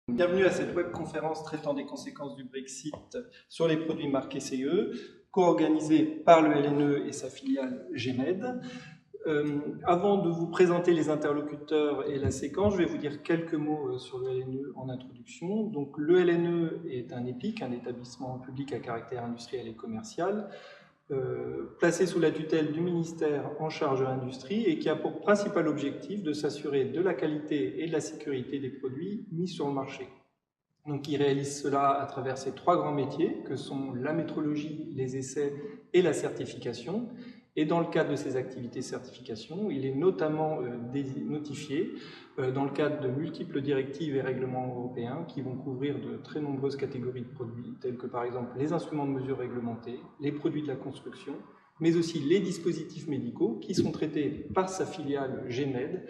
Bienvenue à cette webconférence traitant des conséquences du Brexit sur les produits marqués CE, co-organisée par le LNE et sa filiale GMED. Avant de vous présenter les interlocuteurs et la séquence, je vais vous dire quelques mots sur le LNE en introduction. Donc, le LNE est un EPIC, un établissement public à caractère industriel et commercial, placé sous la tutelle du ministère en charge de l'industrie et qui a pour principal objectif de s'assurer de la qualité et de la sécurité des produits mis sur le marché. Donc, il réalise cela à travers ces trois grands métiers que sont la métrologie, les essais et la certification. Et dans le cadre de ces activités de certification, il est notamment notifié dans le cadre de multiples directives et règlements européens qui vont couvrir de très nombreuses catégories de produits, tels que par exemple les instruments de mesure réglementés, les produits de la construction, mais aussi les dispositifs médicaux qui sont traités par sa filiale GMED,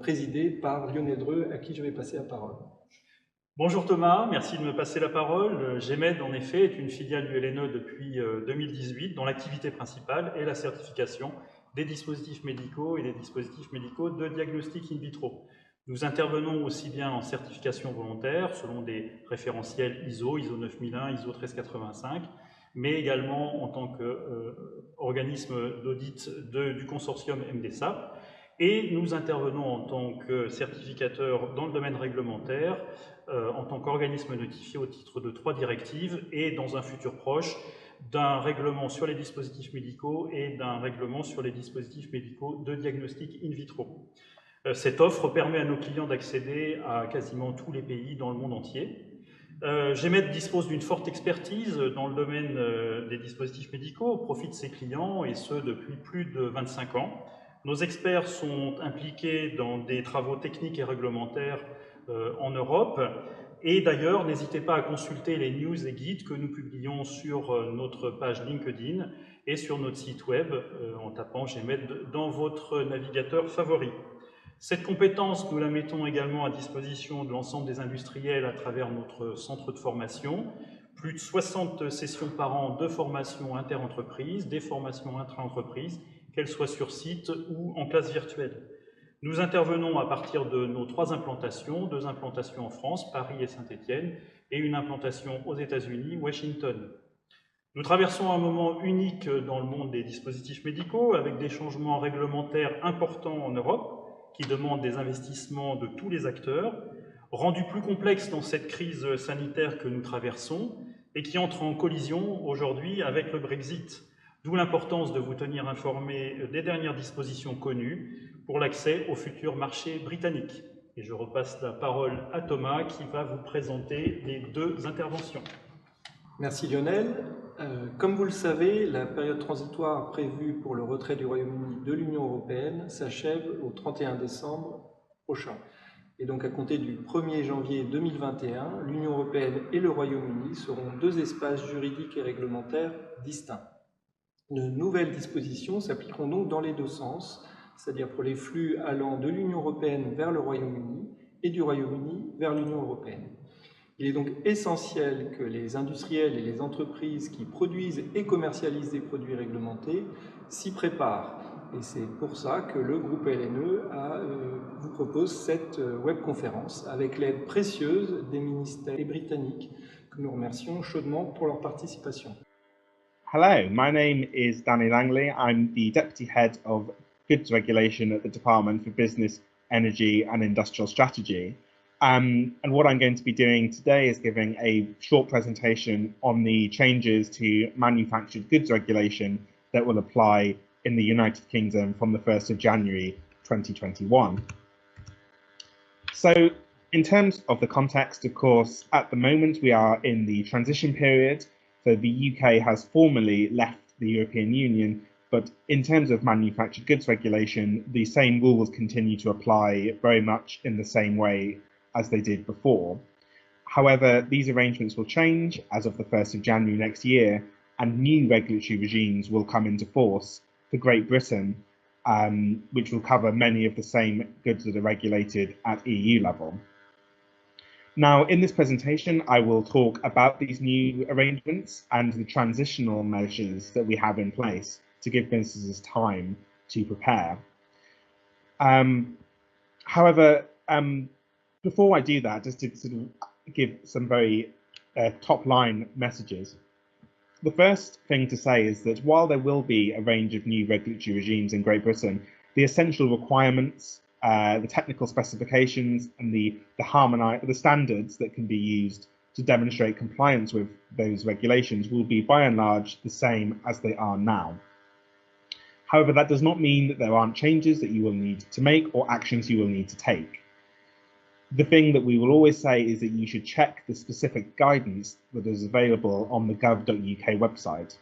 présidée par Lionel Dreux, à qui je vais passer la parole. Bonjour Thomas, merci de me passer la parole. GMED, en effet, est une filiale du LNE depuis 2018, dont l'activité principale est la certification des dispositifs médicaux et des dispositifs médicaux de diagnostic in vitro. Nous intervenons aussi bien en certification volontaire, selon des référentiels ISO 9001, ISO 1385, mais également en tant qu'organisme d'audit du consortium MDSAP. Et nous intervenons en tant que certificateur dans le domaine réglementaire, en tant qu'organisme notifié au titre de 3 directives et dans un futur proche d'un règlement sur les dispositifs médicaux et d'un règlement sur les dispositifs médicaux de diagnostic in vitro. Cette offre permet à nos clients d'accéder à quasiment tous les pays dans le monde entier. GMED dispose d'une forte expertise dans le domaine des dispositifs médicaux au profit de ses clients, et ce depuis plus de 25 ans. Nos experts sont impliqués dans des travaux techniques et réglementaires en Europe, et d'ailleurs, n'hésitez pas à consulter les news et guides que nous publions sur notre page LinkedIn et sur notre site web en tapant GMED dans votre navigateur favori. Cette compétence, nous la mettons également à disposition de l'ensemble des industriels à travers notre centre de formation. Plus de 60 sessions par an de formation inter-entreprise, des formations intra-entreprise, qu'elles soient sur site ou en classe virtuelle. Nous intervenons à partir de nos 3 implantations, 2 implantations en France, Paris et Saint-Étienne, et une implantation aux États-Unis, Washington. Nous traversons un moment unique dans le monde des dispositifs médicaux, avec des changements réglementaires importants en Europe, qui demandent des investissements de tous les acteurs, rendus plus complexes dans cette crise sanitaire que nous traversons, et qui entrent en collision aujourd'hui avec le Brexit. D'où l'importance de vous tenir informé des dernières dispositions connues pour l'accès au futur marché britannique. Et je repasse la parole à Thomas qui va vous présenter les 2 interventions. Merci Lionel. Comme vous le savez, la période transitoire prévue pour le retrait du Royaume-Uni de l'Union européenne s'achève au 31 décembre prochain. Et donc à compter du 1er janvier 2021, l'Union européenne et le Royaume-Uni seront 2 espaces juridiques et réglementaires distincts. De nouvelles dispositions s'appliqueront donc dans les 2 sens, c'est-à-dire pour les flux allant de l'Union européenne vers le Royaume-Uni et du Royaume-Uni vers l'Union européenne. Il est donc essentiel que les industriels et les entreprises qui produisent et commercialisent des produits réglementés s'y préparent. Et c'est pour ça que le groupe LNE vous propose cette webconférence avec l'aide précieuse des ministères britanniques que nous remercions chaudement pour leur participation. Hello, my name is Danny Langley. I'm the Deputy Head of Goods Regulation at the Department for Business, Energy and Industrial Strategy. And what I'm going to be doing today is giving a short presentation on the changes to manufactured goods regulation that will apply in the United Kingdom from the 1st of January 2021. So in terms of the context, of course, at the moment we are in the transition period. So the UK has formally left the European Union, but in terms of manufactured goods regulation, the same rules continue to apply very much in the same way as they did before. However, these arrangements will change as of the 1st of January next year, and new regulatory regimes will come into force for Great Britain, which will cover many of the same goods that are regulated at EU level. Now, in this presentation, I will talk about these new arrangements and the transitional measures that we have in place to give businesses time to prepare. However, Before I do that, just to sort of give some very top-line messages. The first thing to say is that while there will be a range of new regulatory regimes in Great Britain, the essential requirements, the technical specifications, and the standards that can be used to demonstrate compliance with those regulations will be by and large the same as they are now. However, that does not mean that there aren't changes that you will need to make or actions you will need to take. The thing that we will always say is that you should check the specific guidance that is available on the gov.uk website.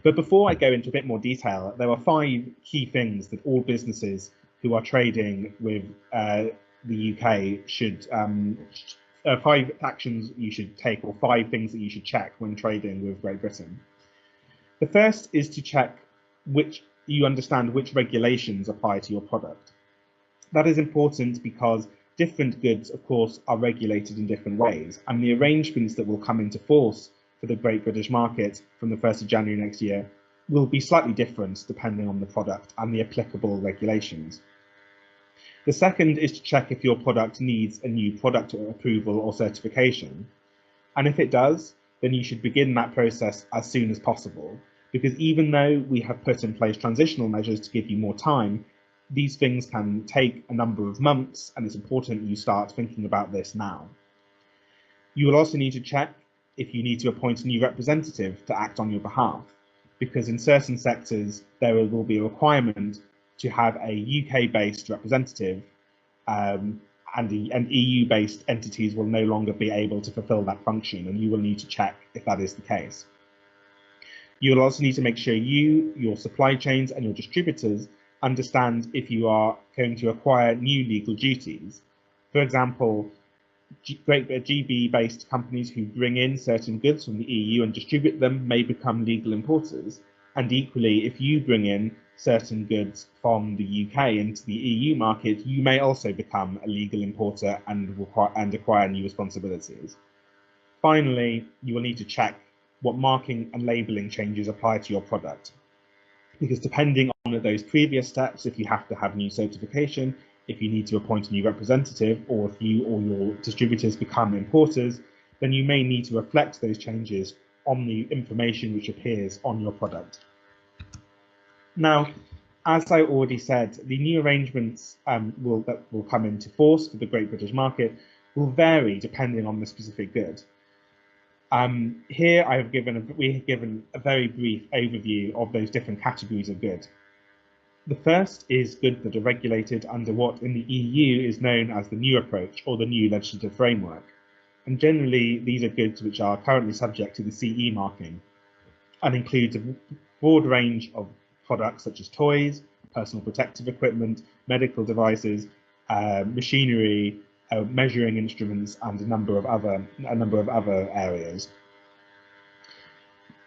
But before I go into a bit more detail, there are 5 key things that all businesses who are trading with the UK should 5 actions you should take, or 5 things that you should check when trading with Great Britain. The first is to check you understand which regulations apply to your product. That is important because different goods, of course, are regulated in different ways, and the arrangements that will come into force for the Great British market from the 1st of January next year will be slightly different depending on the product and the applicable regulations. The second is to check if your product needs a new product approval or certification, and if it does, then you should begin that process as soon as possible, because even though we have put in place transitional measures to give you more time, these things can take a number of months, and it's important you start thinking about this now. You will also need to check if you need to appoint a new representative to act on your behalf, because in certain sectors there will be a requirement to have a UK-based representative, and EU-based entities will no longer be able to fulfil that function, and you will need to check if that is the case. You will also need to make sure you, your supply chains, and your distributors understand if you are going to acquire new legal duties. For example, GB-based companies who bring in certain goods from the EU and distribute them may become legal importers, and equally, if you bring in certain goods from the UK into the EU market, you may also become a legal importer and acquire new responsibilities. Finally, you will need to check what marking and labelling changes apply to your product, because depending on those previous steps, if you have to have new certification, if you need to appoint a new representative, or if you or your distributors become importers, then you may need to reflect those changes on the information which appears on your product. Now, as I already said, the new arrangements that will come into force for the Great British market will vary depending on the specific good. Here we have given a very brief overview of those different categories of good. The first is goods that are regulated under what in the EU is known as the new approach or the new legislative framework. And generally, these are goods which are currently subject to the CE marking and includes a broad range of products such as toys, personal protective equipment, medical devices, machinery, measuring instruments, and a number of other areas.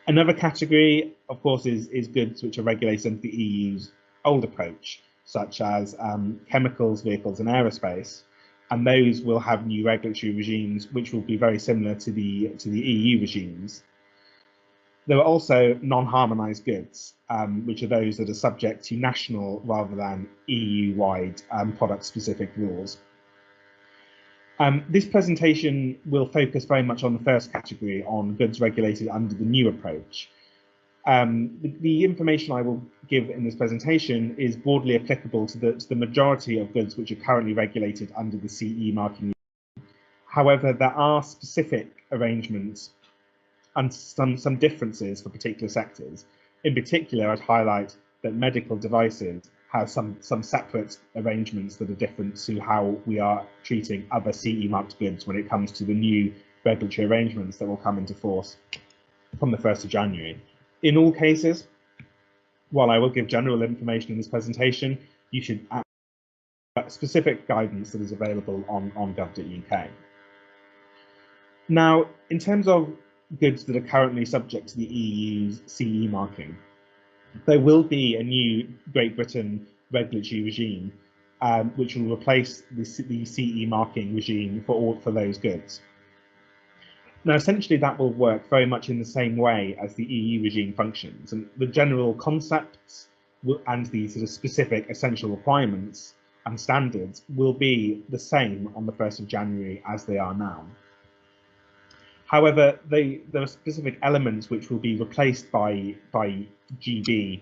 Another category, of course, is goods which are regulated under the EU's old approach, such as chemicals, vehicles, and aerospace, and those will have new regulatory regimes which will be very similar to the EU regimes. There are also non-harmonised goods, which are those that are subject to national rather than EU-wide product-specific rules. This presentation will focus very much on the first category, on goods regulated under the new approach. The information I will give in this presentation is broadly applicable to the majority of goods which are currently regulated under the CE marking. However, there are specific arrangements and some differences for particular sectors. In particular, I'd highlight that medical devices have some separate arrangements that are different to how we are treating other CE marked goods when it comes to the new regulatory arrangements that will come into force from the 1st of January. In all cases, while I will give general information in this presentation, you should have specific guidance that is available on gov.uk. Now, in terms of goods that are currently subject to the EU's CE marking, there will be a new Great Britain regulatory regime which will replace the CE marking regime for those goods. Now, essentially, that will work very much in the same way as the EU regime functions, and the general concepts and the sort of specific essential requirements and standards will be the same on the 1st of January as they are now. However, there are specific elements which will be replaced by GB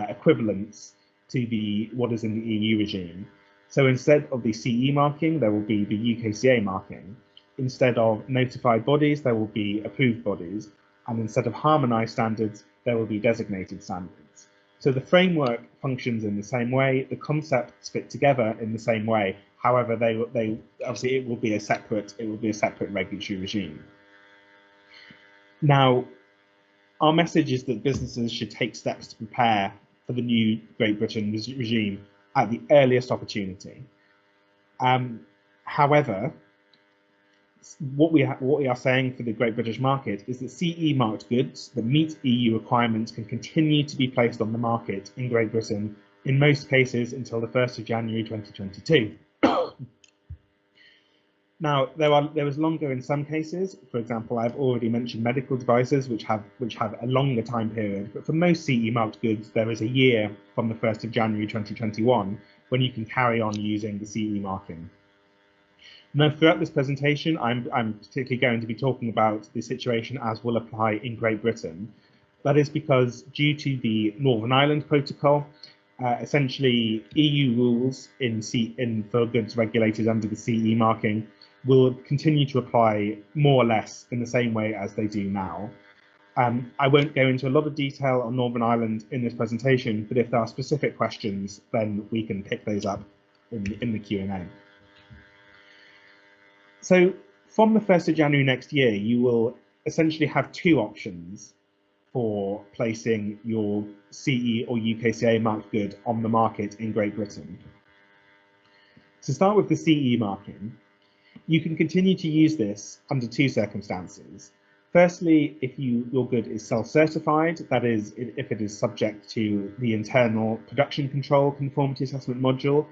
equivalents to what is in the EU regime. So instead of the CE marking, there will be the UKCA marking. Instead of notified bodies, there will be approved bodies. And instead of harmonised standards, there will be designated standards. So the framework functions in the same way, the concepts fit together in the same way. However, they obviously it will be a separate regulatory regime. Now, our message is that businesses should take steps to prepare for the new Great Britain regime at the earliest opportunity. However, what we are saying for the Great British market is that CE marked goods that meet EU requirements can continue to be placed on the market in Great Britain in most cases until the 1st of January 2022. Now, there is longer in some cases. For example, I've already mentioned medical devices, which have a longer time period. But for most CE marked goods, there is a year from the 1st of January 2021 when you can carry on using the CE marking. Now, throughout this presentation, I'm particularly going to be talking about the situation as will apply in Great Britain. That is because due to the Northern Ireland Protocol, essentially EU rules for goods regulated under the CE marking will continue to apply more or less in the same way as they do now. I won't go into a lot of detail on Northern Ireland in this presentation, but if there are specific questions, then we can pick those up in the Q&A. So from the 1st of January next year, you will essentially have two options for placing your CE or UKCA marked good on the market in Great Britain. To start with the CE marking, you can continue to use this under two circumstances. Firstly, if your good is self-certified, that is, if it is subject to the internal production control conformity assessment module,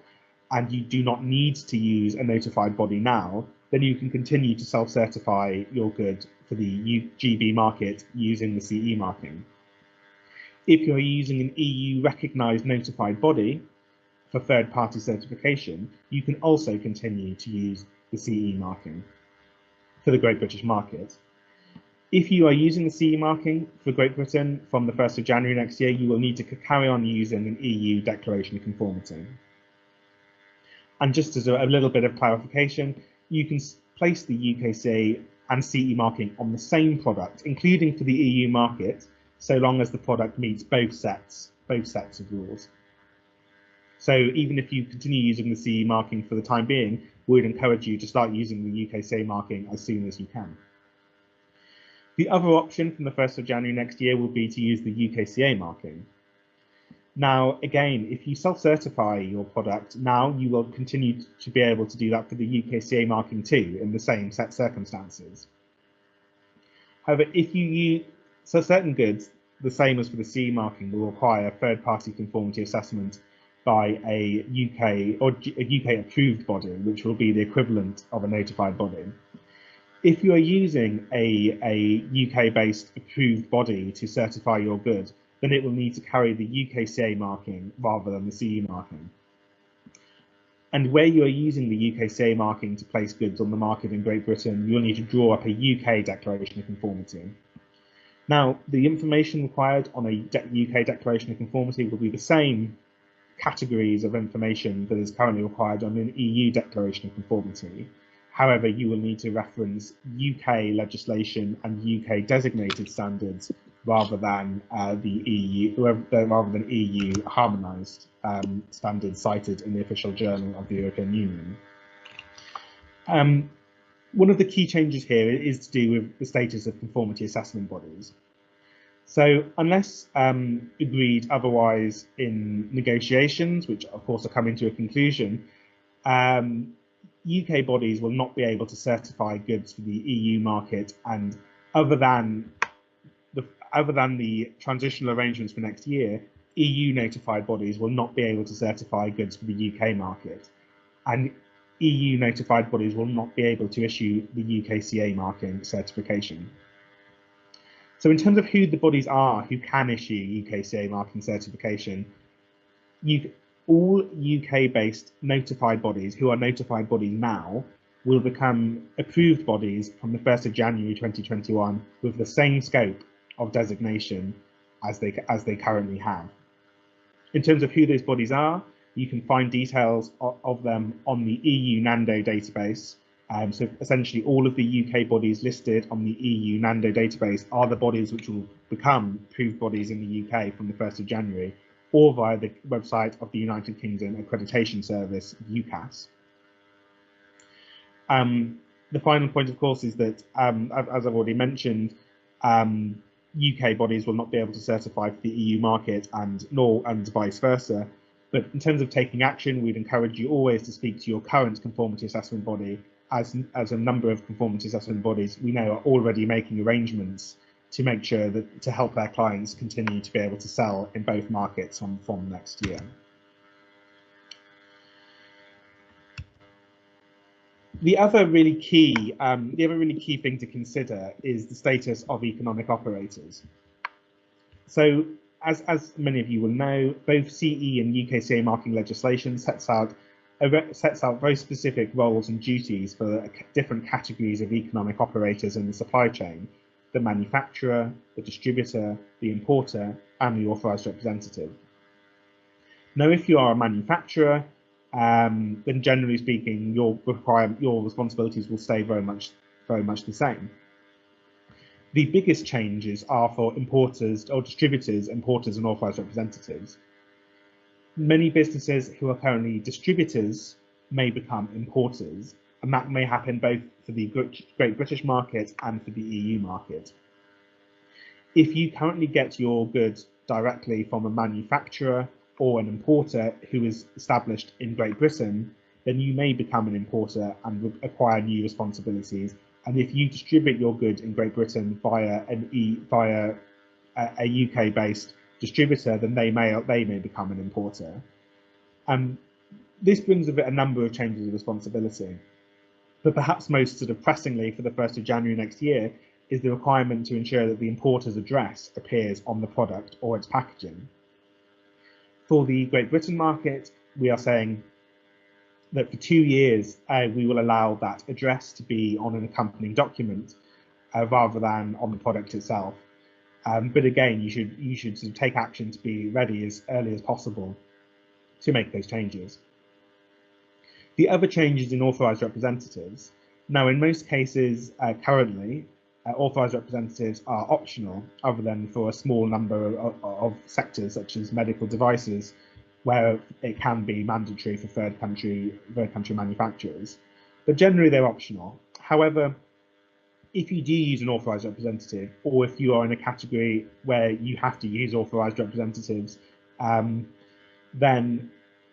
and you do not need to use a notified body now, then you can continue to self-certify your good for the GB market using the CE marking. If you're using an EU recognised notified body for third-party certification, you can also continue to use the CE marking for the Great British market. If you are using the CE marking for Great Britain from the 1st of January next year, you will need to carry on using an EU declaration of conformity. And just as a little bit of clarification, you can place the UKCA and CE marking on the same product, including for the EU market, so long as the product meets both sets of rules. So even if you continue using the CE marking for the time being, we would encourage you to start using the UKCA marking as soon as you can. The other option from the 1st of January next year will be to use the UKCA marking. Now, again, if you self-certify your product, now you will continue to be able to do that for the UKCA marking too, in the same set circumstances. However, if you use certain goods, the same as for the CE marking, will require third-party conformity assessment by a UK approved body, which will be the equivalent of a notified body. If you are using a UK-based approved body to certify your good, then it will need to carry the UKCA marking rather than the CE marking. And where you are using the UKCA marking to place goods on the market in Great Britain, you'll need to draw up a UK declaration of conformity. Now, the information required on a UK declaration of conformity will be the same categories of information that is currently required on an EU declaration of conformity. However, you will need to reference UK legislation and UK designated standards rather than EU harmonised standards cited in the official journal of the European Union. One of the key changes here is to do with the status of conformity assessment bodies. So unless agreed otherwise in negotiations, which of course are coming to a conclusion, UK bodies will not be able to certify goods for the EU market, and other than the transitional arrangements for next year, EU notified bodies will not be able to certify goods for the UK market, and EU notified bodies will not be able to issue the UKCA marking certification. So in terms of who the bodies are who can issue UKCA marking certification, all UK-based notified bodies who are notified bodies now will become approved bodies from the 1st of January 2021 with the same scope of designation as they currently have. In terms of who those bodies are, you can find details of them on the EU NANDO database. So essentially all of the UK bodies listed on the EU NANDO database are the bodies which will become approved bodies in the UK from the 1st of January, or via the website of the United Kingdom Accreditation Service, UCAS. The final point, of course, is that, as I've already mentioned, UK bodies will not be able to certify for the EU market and vice versa. But in terms of taking action, we'd encourage you always to speak to your current conformity assessment body, as a number of conformity assessment bodies we know are already making arrangements to make sure that to help their clients continue to be able to sell in both markets from next year. The other really key thing to consider is the status of economic operators. So, as many of you will know, both CE and UKCA marking legislation sets out very specific roles and duties for different categories of economic operators in the supply chain: the manufacturer, the distributor, the importer, and the authorised representative. Now, if you are a manufacturer, then generally speaking, your responsibilities will stay very much the same. The biggest changes are for importers or distributors, importers, and authorised representatives. Many businesses who are currently distributors may become importers, and that may happen both for the Great British market and for the EU market. If you currently get your goods directly from a manufacturer or an importer who is established in Great Britain, then you may become an importer and acquire new responsibilities. And if you distribute your goods in Great Britain via a UK-based distributor, then they may become an importer. This brings with it a number of changes of responsibility. But perhaps most sort of pressingly for the 1st of January next year is the requirement to ensure that the importer's address appears on the product or its packaging. For the Great Britain market, we are saying that for 2 years, we will allow that address to be on an accompanying document rather than on the product itself. But again, you should sort of take action to be ready as early as possible to make those changes. The other changes in authorised representatives. Now, in most cases, currently, authorised representatives are optional, other than for a small number of sectors, such as medical devices, where it can be mandatory for third country manufacturers. But generally, they're optional. However, if you do use an authorised representative, or if you are in a category where you have to use authorised representatives, then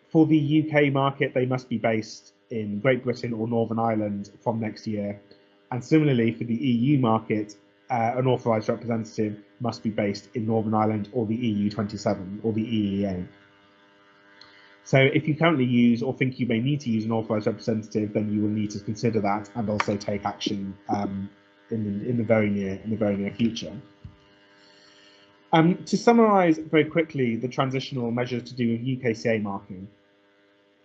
for the UK market, they must be based in Great Britain or Northern Ireland from next year. And similarly, for the EU market, an authorised representative must be based in Northern Ireland or the EU27 or the EEA. So if you currently use or think you may need to use an authorised representative, then you will need to consider that and also take action in the very near future. To summarise very quickly the transitional measures to do with UKCA marking.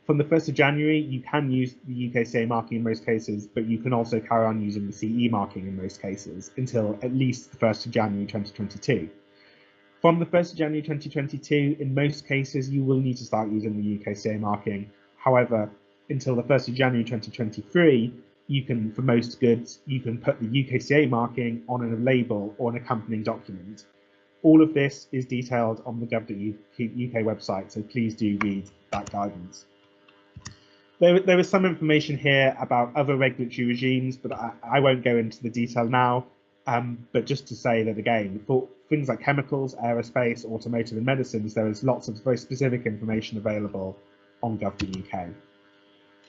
From the 1st of January, you can use the UKCA marking in most cases, but you can also carry on using the CE marking in most cases until at least the 1st of January 2022. From the 1st of January 2022, in most cases, you will need to start using the UKCA marking. However, until the 1st of January 2023, you can, for most goods, you can put the UKCA marking on a label or an accompanying document. All of this is detailed on the gov.uk website, so please do read that guidance. There is some information here about other regulatory regimes, but I won't go into the detail now. But just to say that, again, for things like chemicals, aerospace, automotive and medicines, there is lots of very specific information available on gov.uk.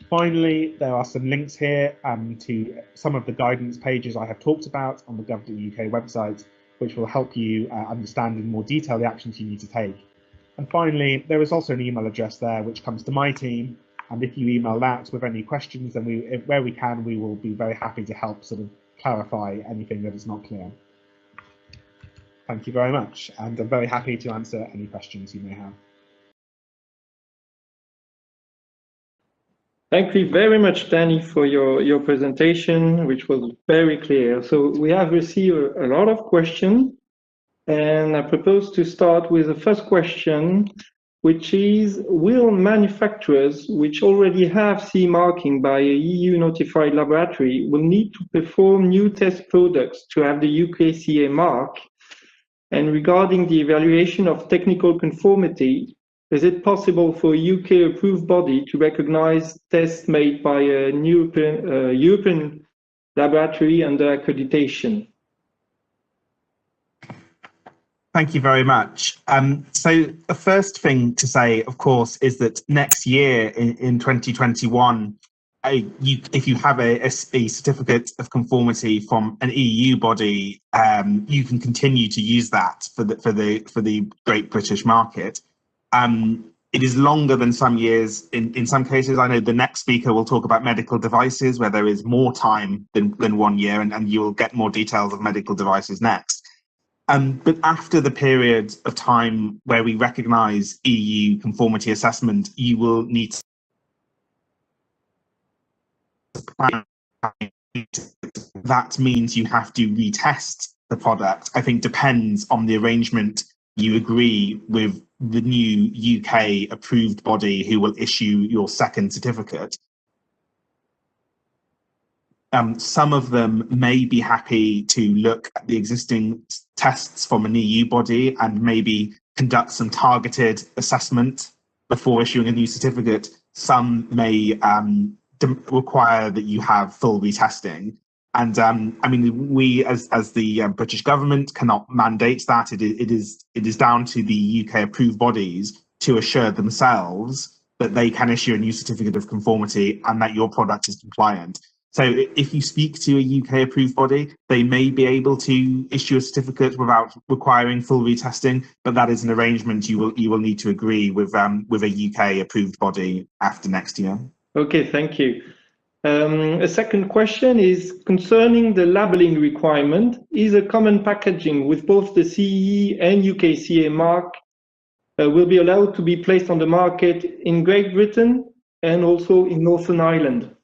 Finally, there are some links here to some of the guidance pages I have talked about on the gov.uk website, which will help you understand in more detail the actions you need to take. And finally, there is also an email address there which comes to my team. And if you email that with any questions, then where we can, we will be very happy to help sort of clarify anything that is not clear. Thank you very much, and I'm very happy to answer any questions you may have. Thank you very much, Danny, for your presentation, which was very clear. So we have received a lot of questions, and I propose to start with the first question, which is, will manufacturers which already have CE marking by a EU notified laboratory will need to perform new test products to have the UKCA mark? And regarding the evaluation of technical conformity, is it possible for a UK-approved body to recognize tests made by a European laboratory under accreditation? Thank you very much. So the first thing to say, of course, is that next year in 2021, if you have a certificate of conformity from an EU body, you can continue to use that for the Great British market. It is longer than some years in some cases. I know the next speaker will talk about medical devices, where there is more time than 1 year, and you will get more details of medical devices next. But after the period of time where we recognise EU conformity assessment, you will need to plan. That means you have to retest the product. I think depends on the arrangement you agree with the new UK approved body who will issue your second certificate. Some of them may be happy to look at the existing tests from an EU body and maybe conduct some targeted assessment before issuing a new certificate. Some may require that you have full retesting. And I mean, we as the British government cannot mandate that. It is down to the UK approved bodies to assure themselves that they can issue a new certificate of conformity and that your product is compliant. So if you speak to a UK approved body, they may be able to issue a certificate without requiring full retesting, but that is an arrangement you will need to agree with a UK approved body after next year. Okay, thank you. A second question is concerning the labeling requirement. Is a common packaging with both the CE and UKCA mark will be allowed to be placed on the market in Great Britain and also in Northern Ireland?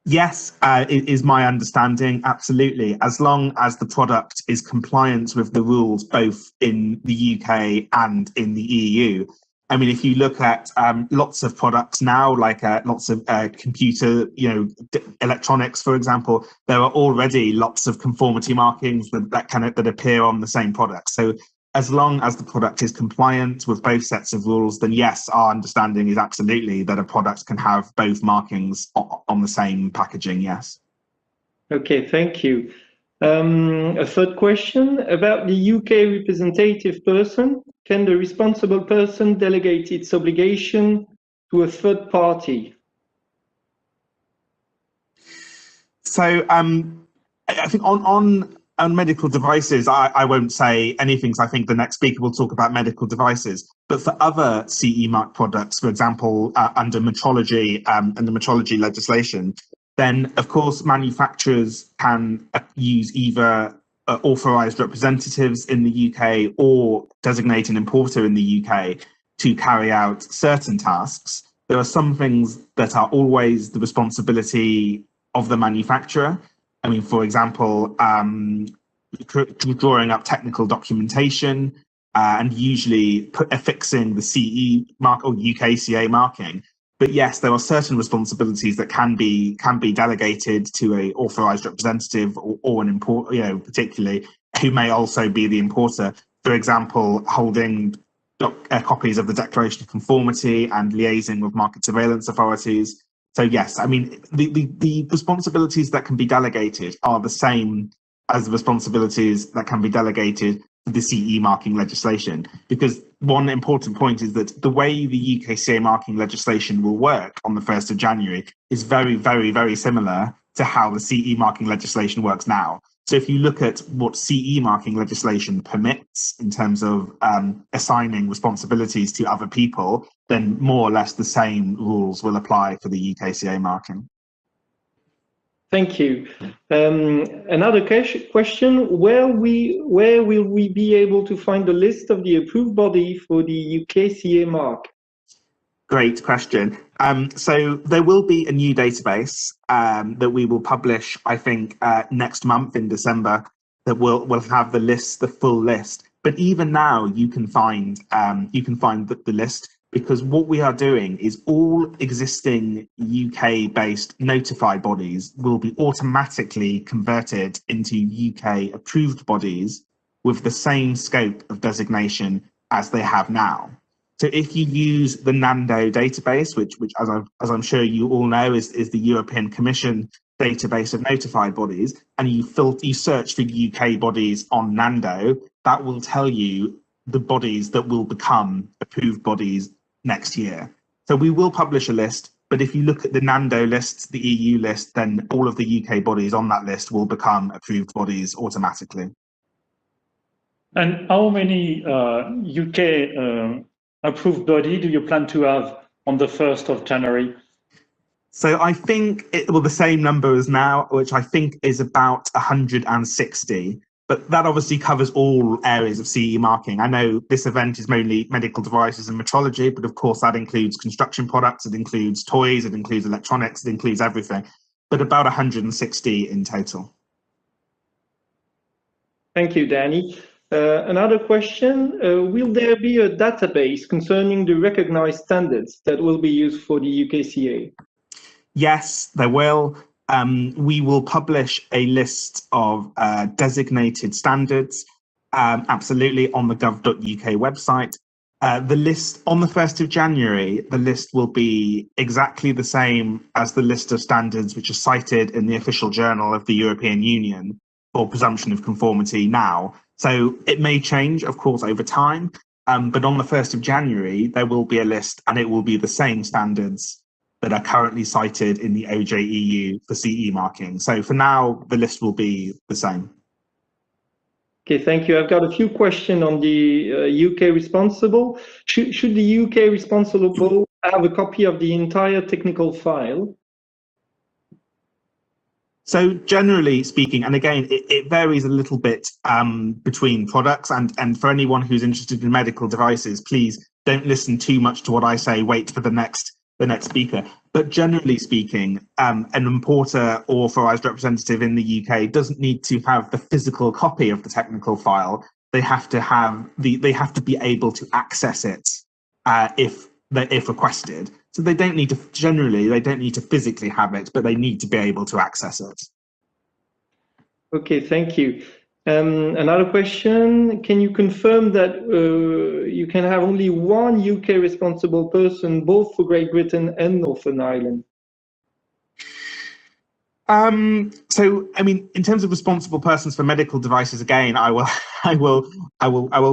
Yes, it is my understanding, absolutely. As long as the product is compliant with the rules both in the UK and in the EU. I mean, if you look at lots of products now, like lots of computer, electronics, for example, there are already lots of conformity markings that appear on the same product. So as long as the product is compliant with both sets of rules, then yes, our understanding is absolutely that a product can have both markings on the same packaging, yes. Okay, thank you. A third question about the UK representative person. Can the responsible person delegate its obligation to a third party? So I think on medical devices, I won't say anything, so I think the next speaker will talk about medical devices. But for other CE mark products, for example, under metrology and the metrology legislation, then of course manufacturers can use either authorised representatives in the UK or designate an importer in the UK to carry out certain tasks. There are some things that are always the responsibility of the manufacturer. I mean, for example, drawing up technical documentation and usually affixing the CE mark or UKCA marking. But yes, there are certain responsibilities that can be delegated to a authorised representative or an importer, particularly, who may also be the importer. For example, holding copies of the Declaration of Conformity and liaising with market surveillance authorities. So yes, I mean, the responsibilities that can be delegated are the same as the responsibilities that can be delegated to the CE marking legislation. Because one important point is that the way the UKCA marking legislation will work on the 1st of January is very, very, very similar to how the CE marking legislation works now. So if you look at what CE marking legislation permits in terms of assigning responsibilities to other people, then more or less the same rules will apply for the UKCA marking. Thank you. Another question, where will we be able to find the list of the approved body for the UKCA mark? Great question. So there will be a new database that we will publish, I think, next month in December, that will have the full list. But even now, you can find the list, because what we are doing is all existing UK-based notified bodies will be automatically converted into UK-approved bodies with the same scope of designation as they have now. So if you use the NANDO database, which as I'm sure you all know is the European Commission database of notified bodies, and you search for UK bodies on NANDO, that will tell you the bodies that will become approved bodies next year. So we will publish a list, but if you look at the NANDO list, the EU list, then all of the UK bodies on that list will become approved bodies automatically. And how many UK approved body do you plan to have on the 1st of January? So I think it will the same number as now, which I think is about 160. But that obviously covers all areas of CE marking. I know this event is mainly medical devices and metrology, but of course that includes construction products, it includes toys, it includes electronics, it includes everything. But about 160 in total. Thank you, Danny. Another question, will there be a database concerning the recognized standards that will be used for the UKCA? Yes, there will. We will publish a list of designated standards, absolutely, on the gov.uk website. The list on the 1st of January, the list will be exactly the same as the list of standards which are cited in the official journal of the European Union for presumption of conformity now. So it may change, of course, over time, but on the 1st of January, there will be a list, and it will be the same standards that are currently cited in the OJEU for CE marking. So for now, the list will be the same. Okay, thank you. I've got a few questions on the UK responsible. Should the UK responsible have a copy of the entire technical file? So generally speaking, and again, it varies a little bit between products, and for anyone who's interested in medical devices, please don't listen too much to what I say, wait for the next speaker. But generally speaking, an importer or authorized representative in the UK doesn't need to have the physical copy of the technical file. They have to be able to access it if requested. So they don't need to physically have it, but they need to be able to access it. Okay, thank you. Another question, can you confirm that you can have only one UK responsible person, both for Great Britain and Northern Ireland? So, I mean, in terms of responsible persons for medical devices, again, I will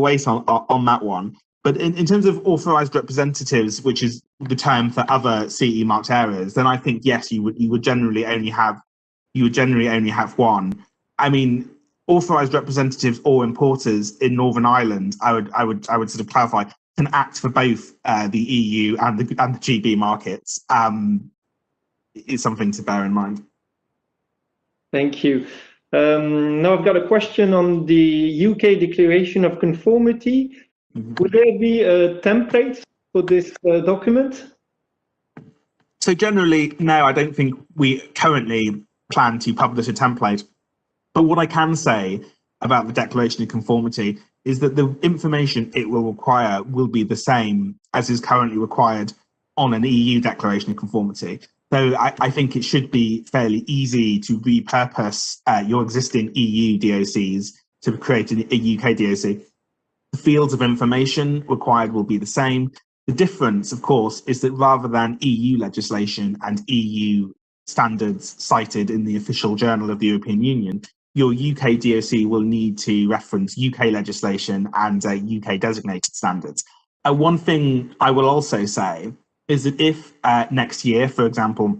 wait on that one. But in terms of authorized representatives, which is the term for other CE marked areas, then I think yes, you would generally only have one. I mean, authorized representatives or importers in Northern Ireland, I would sort of clarify, can act for both the EU and the GB markets. Is something to bear in mind. Thank you. Now I've got a question on the UK Declaration of Conformity. Would there be a template for this document? So generally, no, I don't think we currently plan to publish a template. But what I can say about the Declaration of Conformity is that the information it will require will be the same as is currently required on an EU Declaration of Conformity. So I think it should be fairly easy to repurpose your existing EU DOCs to create a UK DOC. The fields of information required will be the same. The difference, of course, is that rather than EU legislation and EU standards cited in the official journal of the European Union, your UK DOC will need to reference UK legislation and UK designated standards. One thing I will also say is that if next year, for example,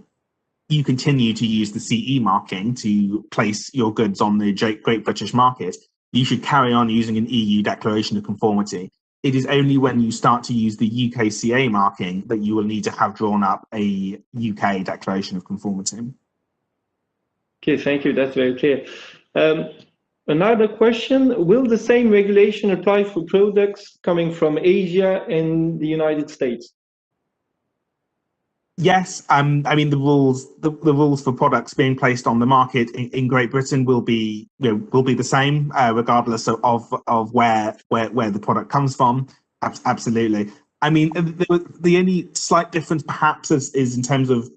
you continue to use the CE marking to place your goods on the Great British market, you should carry on using an EU Declaration of Conformity. It is only when you start to use the UKCA marking that you will need to have drawn up a UK Declaration of Conformity. Okay, thank you. That's very clear. Another question, will the same regulation apply for products coming from Asia and the United States? Yes, I mean the rules for products being placed on the market in Great Britain will be the same regardless of where the product comes from. Absolutely. I mean the only slight difference perhaps is in terms of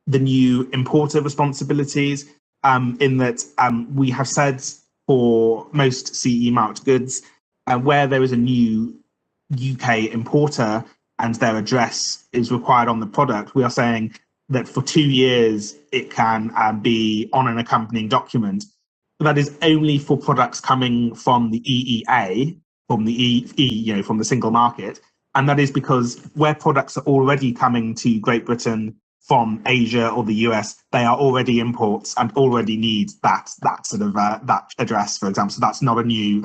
the new importer responsibilities. In that we have said for most CE marked goods, where there is a new UK importer and their address is required on the product, we are saying that for 2 years it can be on an accompanying document. That is only for products coming from the EEA, from the from the single market, and that is because where products are already coming to Great Britain from Asia or the US, they are already imports and already need that sort of that address, for example. So that's not a new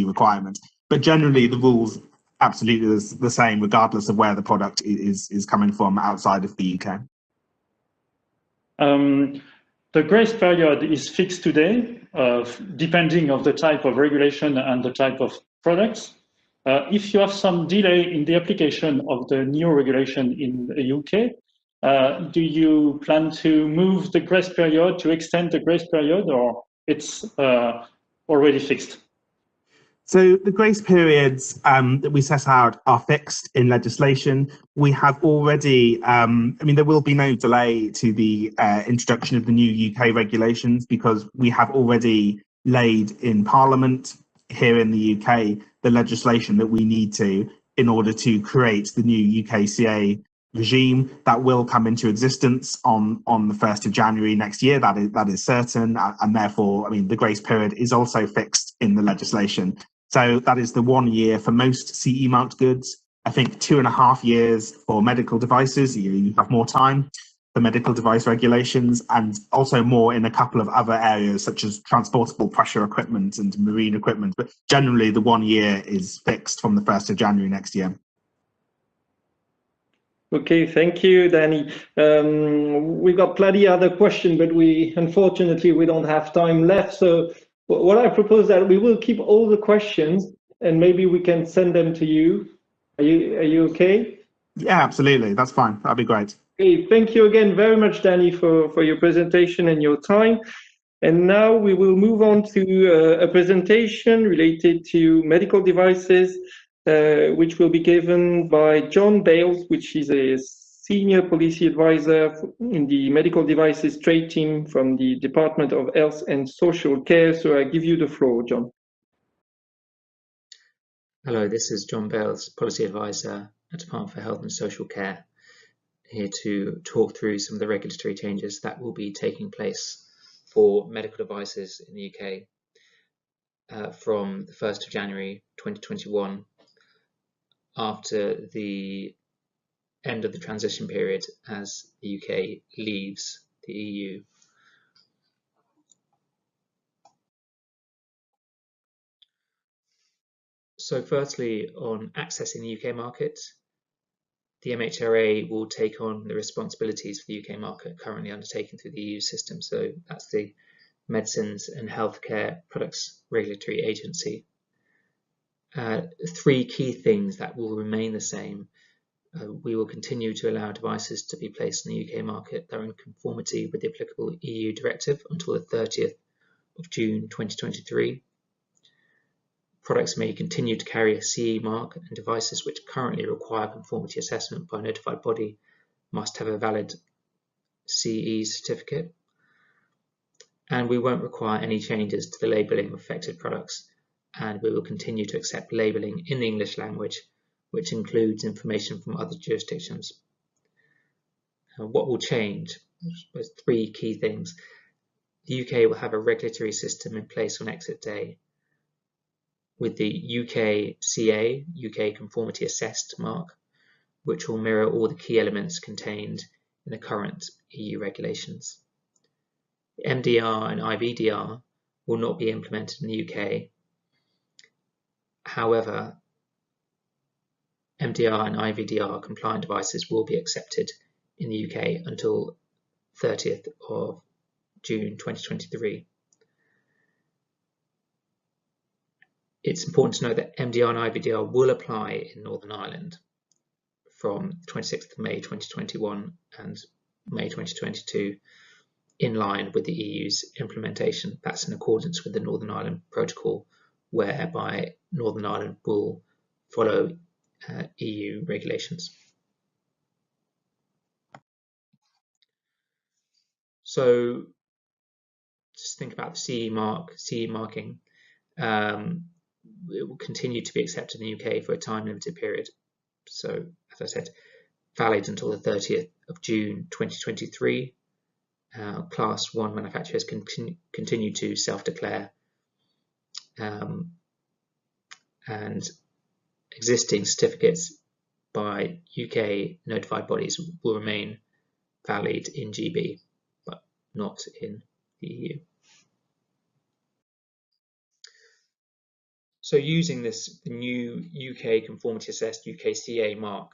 requirement. But generally, the rules absolutely is the same regardless of where the product is coming from outside of the UK. The grace period is fixed today, depending on the type of regulation and the type of products. If you have some delay in the application of the new regulation in the UK, do you plan to move the grace period, to extend the grace period, or it's already fixed? So the grace periods that we set out are fixed in legislation. We have already, I mean, there will be no delay to the introduction of the new UK regulations because we have already laid in Parliament here in the UK the legislation that we need to in order to create the new UKCA regime that will come into existence on the 1st of January next year. That is certain, and therefore, I mean, the grace period is also fixed in the legislation. So that is the 1 year for most CE marked goods. I think 2.5 years for medical devices. You have more time for medical device regulations, and also more in a couple of other areas such as transportable pressure equipment and marine equipment. But generally, the 1 year is fixed from the 1st of January next year. Okay, thank you, Danny. We've got plenty other questions, but unfortunately we don't have time left. So what I propose that we will keep all the questions and maybe we can send them to you. Are you okay? Yeah, absolutely. That's fine. That'd be great. Okay, thank you again very much, Danny, for your presentation and your time. And now we will move on to a presentation related to medical devices, which will be given by John Bales, which is a senior policy advisor in the medical devices trade team from the Department of Health and Social Care. So I give you the floor, John. Hello, this is John Bales, policy advisor at Department for Health and Social Care, here to talk through some of the regulatory changes that will be taking place for medical devices in the UK from the 1st of January 2021, after the end of the transition period as the UK leaves the EU. So firstly, on accessing the UK market, the MHRA will take on the responsibilities for the UK market currently undertaken through the EU system. So that's the Medicines and Healthcare Products Regulatory Agency. 3 key things that will remain the same. We will continue to allow devices to be placed in the UK market that are in conformity with the applicable EU directive until the 30th of June 2023. Products may continue to carry a CE mark, and devices which currently require conformity assessment by a notified body must have a valid CE certificate. And we won't require any changes to the labelling of affected products, and we will continue to accept labelling in the English language, which includes information from other jurisdictions. What will change? There's 3 key things. The UK will have a regulatory system in place on exit day, with the UKCA, UK Conformity Assessed mark, which will mirror all the key elements contained in the current EU regulations. MDR and IVDR will not be implemented in the UK. However, MDR and IVDR compliant devices will be accepted in the UK until 30th of June 2023. It's important to note that MDR and IVDR will apply in Northern Ireland from 26th of May 2021 and May 2022 in line with the EU's implementation. That's in accordance with the Northern Ireland Protocol, whereby Northern Ireland will follow EU regulations. So just think about the CE marking. It will continue to be accepted in the UK for a time-limited period. So, as I said, valid until the 30th of June 2023. Class 1 manufacturers can continue to self-declare, and existing certificates by UK notified bodies will remain valid in GB, but not in the EU. So using the new UK conformity assessed UKCA mark,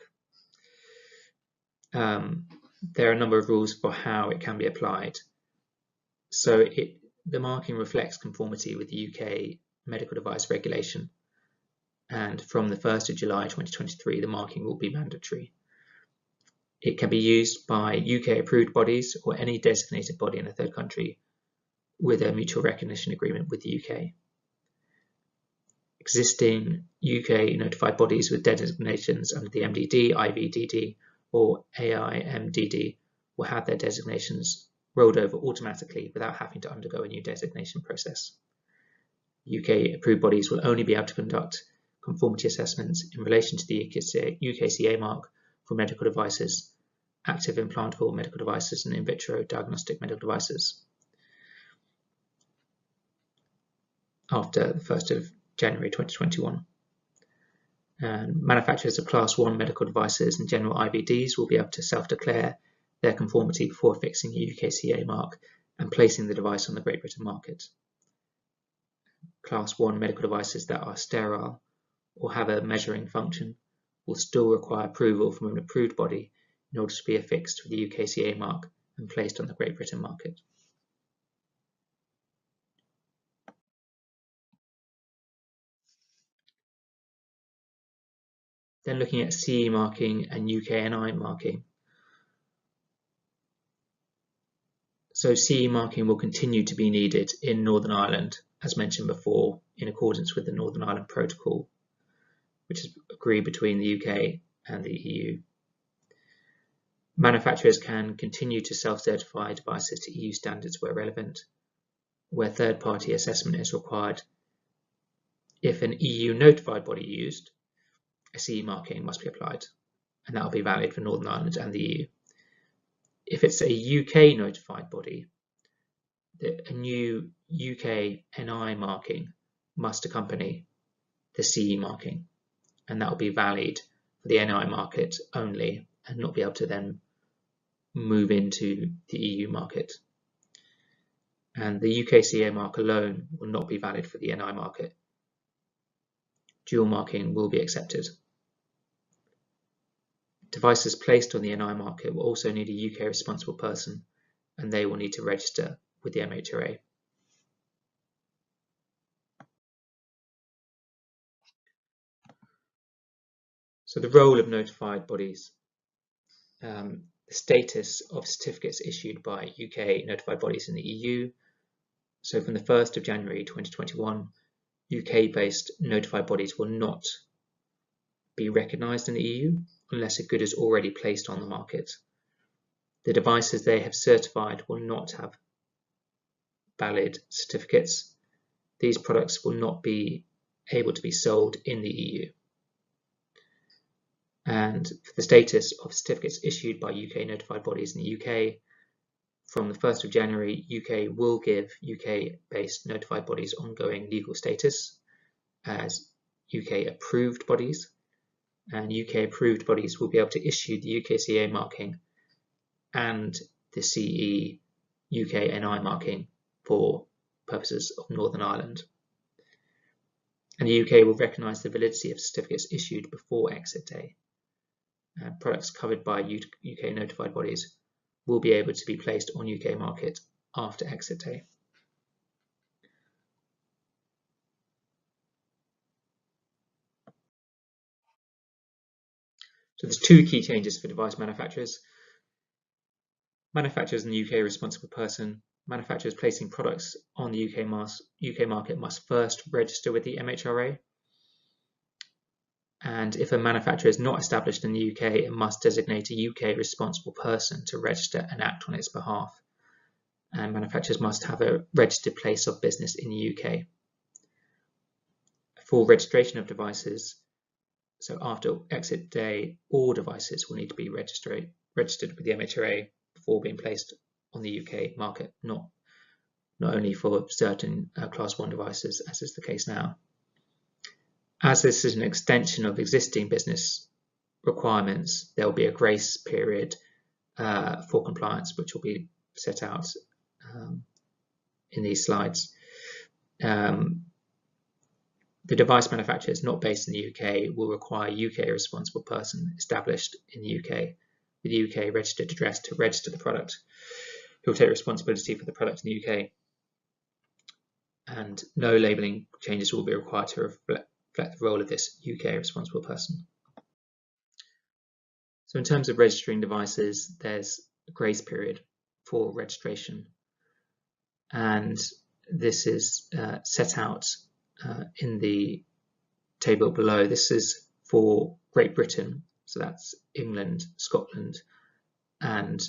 there are a number of rules for how it can be applied. So the marking reflects conformity with the UK medical device regulation, and from the 1st of July 2023 the marking will be mandatory. It can be used by UK approved bodies or any designated body in a third country with a mutual recognition agreement with the UK. Existing UK notified bodies with designations under the MDD, IVDD or AIMDD will have their designations rolled over automatically without having to undergo a new designation process. UK approved bodies will only be able to conduct conformity assessments in relation to the UKCA mark for medical devices, active implantable medical devices and in vitro diagnostic medical devices after the 1st of January 2021. And manufacturers of Class 1 medical devices and general IVDs will be able to self-declare their conformity before fixing a UKCA mark and placing the device on the Great Britain market. Class 1 medical devices that are sterile or have a measuring function will still require approval from an approved body in order to be affixed with the UKCA mark and placed on the Great Britain market. Then looking at CE marking and UKNI marking. So CE marking will continue to be needed in Northern Ireland, as mentioned before, in accordance with the Northern Ireland Protocol, which is agreed between the UK and the EU. Manufacturers can continue to self-certify devices to EU standards where relevant. Where third-party assessment is required, if an EU notified body used, a CE marking must be applied, and that will be valid for Northern Ireland and the EU. If it's a UK notified body, a new UK NI marking must accompany the CE marking, and that will be valid for the NI market only and not be able to then move into the EU market. And the UKCA mark alone will not be valid for the NI market. Dual marking will be accepted. Devices placed on the NI market will also need a UK responsible person, and they will need to register with the MHRA. So the role of notified bodies. The status of certificates issued by UK notified bodies in the EU. So from the 1st of January 2021, UK-based notified bodies will not be recognised in the EU unless a good is already placed on the market. The devices they have certified will not have valid certificates. These products will not be able to be sold in the EU. And for the status of certificates issued by UK notified bodies in the UK, from the 1st of January, UK will give UK-based notified bodies ongoing legal status as UK approved bodies, and UK approved bodies will be able to issue the UKCA marking and the CE UK NI marking for purposes of Northern Ireland. And the UK will recognise the validity of certificates issued before exit day. Products covered by UK notified bodies will be able to be placed on UK market after exit day. So there's two key changes for device manufacturers. Manufacturers in the UK responsible person. Manufacturers placing products on the UK market must first register with the MHRA. And if a manufacturer is not established in the UK, it must designate a UK responsible person to register and act on its behalf. And manufacturers must have a registered place of business in the UK. For registration of devices, so after exit day, all devices will need to be registered with the MHRA before being placed on the UK market, not only for certain Class 1 devices, as is the case now. As this is an extension of existing business requirements, there will be a grace period for compliance, which will be set out in these slides. The device manufacturers not based in the UK will require a UK responsible person established in the UK with a UK registered address to register the product, who will take responsibility for the product in the UK. And no labelling changes will be required to reflect the role of this UK responsible person. So in terms of registering devices, there's a grace period for registration. And this is set out in the table below. This is for Great Britain, so that's England, Scotland and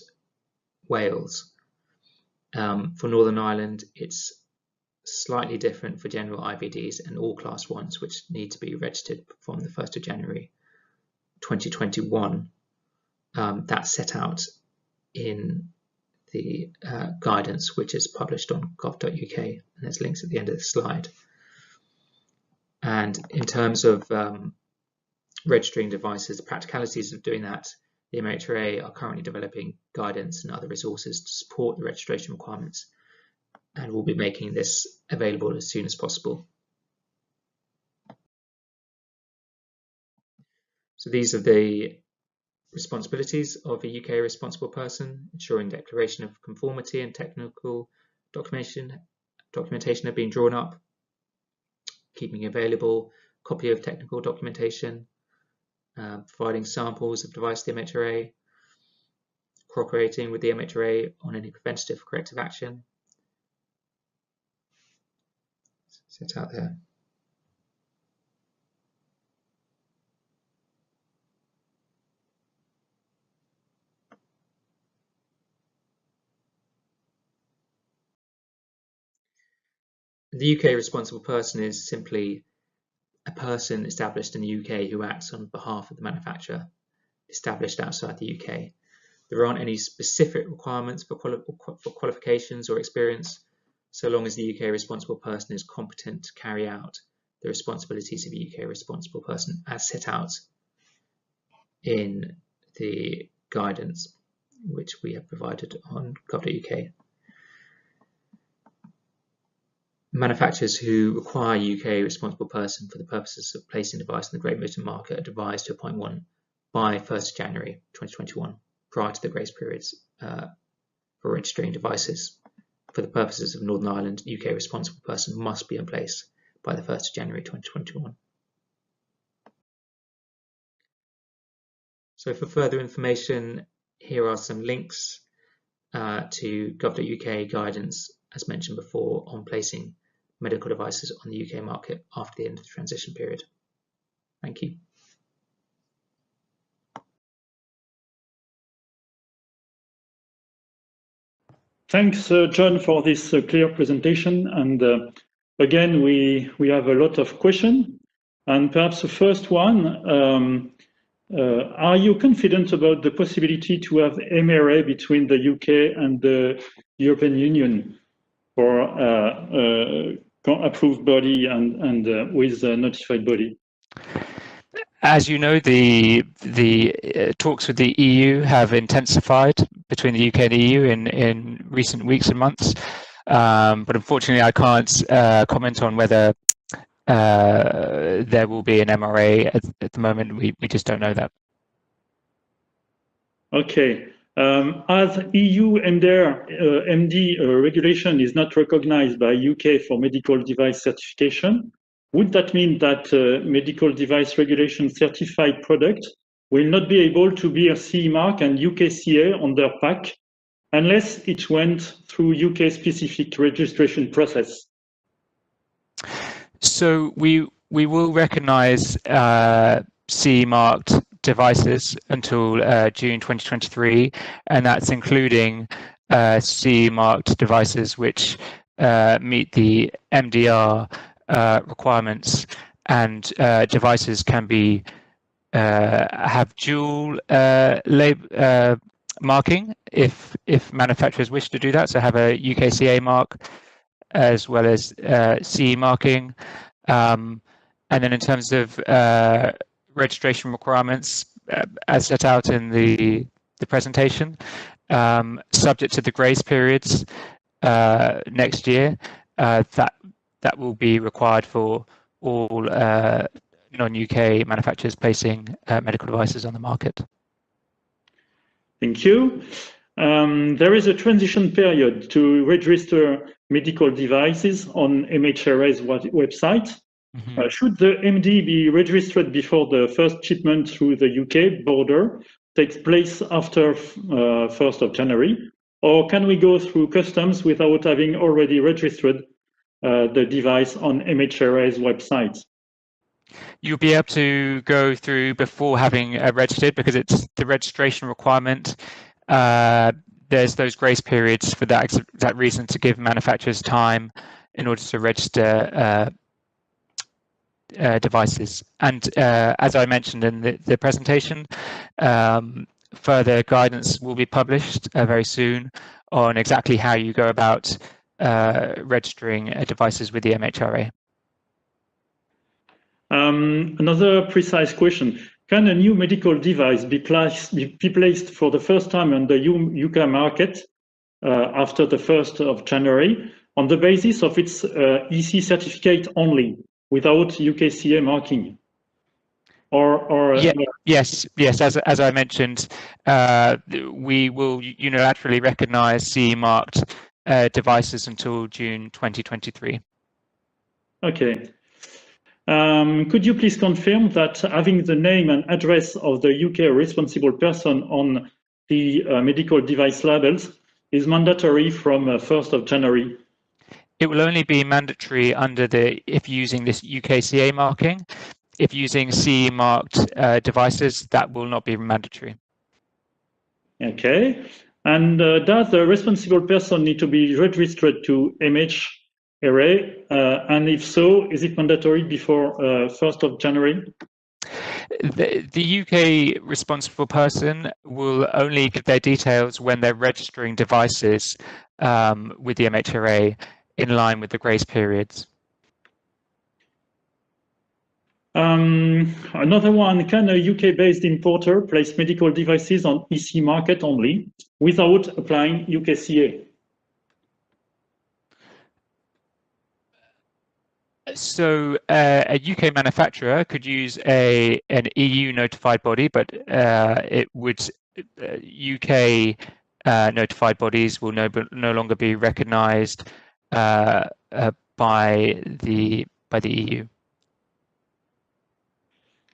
Wales. For Northern Ireland, it's slightly different for general IVDs and all Class 1s, which need to be registered from the 1st of January 2021. That's set out in the guidance, which is published on gov.uk, and there's links at the end of the slide. And in terms of registering devices, the practicalities of doing that, the MHRA are currently developing guidance and other resources to support the registration requirements, and we'll be making this available as soon as possible. So these are the responsibilities of a UK responsible person: ensuring declaration of conformity and technical documentation have been drawn up, keeping available a copy of technical documentation, providing samples of device to the MHRA, cooperating with the MHRA on any preventative or corrective action. Set out there. The UK responsible person is simply a person established in the UK who acts on behalf of the manufacturer established outside the UK. There aren't any specific requirements for qualifications or experience, so long as the UK responsible person is competent to carry out the responsibilities of a UK responsible person as set out in the guidance which we have provided on gov.uk. Manufacturers who require a UK responsible person for the purposes of placing a device in the Great Britain market are advised to appoint one by 1st January 2021, prior to the grace periods for registering devices. For the purposes of Northern Ireland, UK responsible person must be in place by the 1st of January 2021. So for further information, here are some links to gov.uk guidance, as mentioned before, on placing medical devices on the UK market after the end of the transition period. Thank you. Thanks, John, for this clear presentation. And again, we have a lot of questions. And perhaps the first one, are you confident about the possibility to have MRA between the UK and the European Union for approved body and with a notified body? As you know, the talks with the EU have intensified between the UK and the EU in recent weeks and months. But unfortunately, I can't comment on whether there will be an MRA at the moment. We just don't know that. Okay. As EU MD regulation is not recognized by UK for medical device certification, would that mean that medical device regulation certified product will not be able to be a CE mark and UKCA on their pack unless it went through UK-specific registration process? So we will recognise CE marked devices until June 2023, and that's including CE marked devices which meet the MDR requirements, and devices can be have dual marking if manufacturers wish to do that, so have a UKCA mark as well as CE marking. And then in terms of registration requirements, as set out in the presentation, subject to the grace periods next year, that will be required for all non-UK manufacturers placing medical devices on the market. Thank you. There is a transition period to register medical devices on MHRA's website. Mm-hmm. Should the MD be registered before the first shipment through the UK border takes place after 1st of January? Or can we go through customs without having already registered the device on MHRA's website? You'll be able to go through before having registered, because it's the registration requirement. There's those grace periods for that reason, to give manufacturers time in order to register devices. And as I mentioned in the presentation, further guidance will be published very soon on exactly how you go about registering devices with the MHRA. Another precise question. Can a new medical device be placed for the first time on the UK market after the 1st of January on the basis of its EC certificate only, without UKCA marking? Yes. As I mentioned, we will unilaterally recognise CE marked devices until June 2023. Okay. Could you please confirm that having the name and address of the UK responsible person on the medical device labels is mandatory from 1st of January? It will only be mandatory if using this UKCA marking. If using CE marked devices, that will not be mandatory. Okay. And does the responsible person need to be registered to MHRA? And if so, is it mandatory before 1st of January? The UK responsible person will only give their details when they're registering devices with the MHRA in line with the grace periods. Another one, can a UK-based importer place medical devices on EC market only without applying UKCA? So a UK manufacturer could use an EU notified body, but it would UK notified bodies will no longer be recognised by the EU.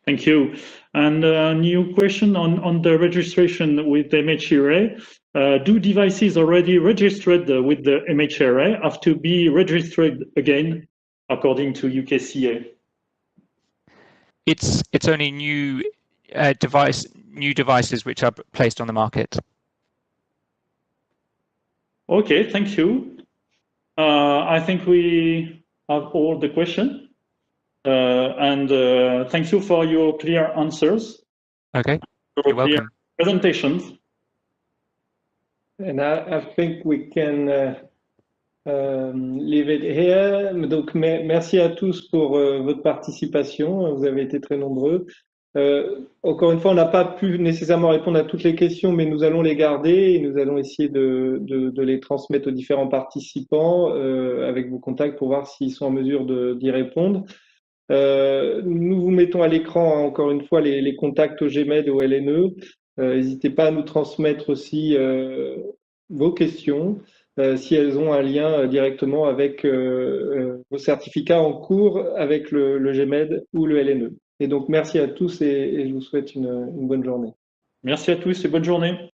Thank you. And a new question on the registration with the MHRA. Do devices already registered with the MHRA have to be registered again according to UKCA? It's only new devices which are placed on the market. Okay, thank you. I think we have all the questions. And thank you for your clear answers. Okay, you're welcome. Presentations. And I think we can leave it here. Donc, merci à tous pour votre participation. Vous avez été très nombreux. Encore une fois, on n'a pas pu nécessairement répondre à toutes les questions, mais nous allons les garder et nous allons essayer de les transmettre aux différents participants avec vos contacts pour voir s'ils sont en mesure d'y répondre. Nous vous mettons à l'écran, encore une fois, les contacts au GMED et au LNE. N'hésitez pas à nous transmettre aussi vos questions si elles ont un lien directement avec vos certificats en cours avec le GMED ou le LNE. Et donc, merci à tous et je vous souhaite une bonne journée. Merci à tous et bonne journée.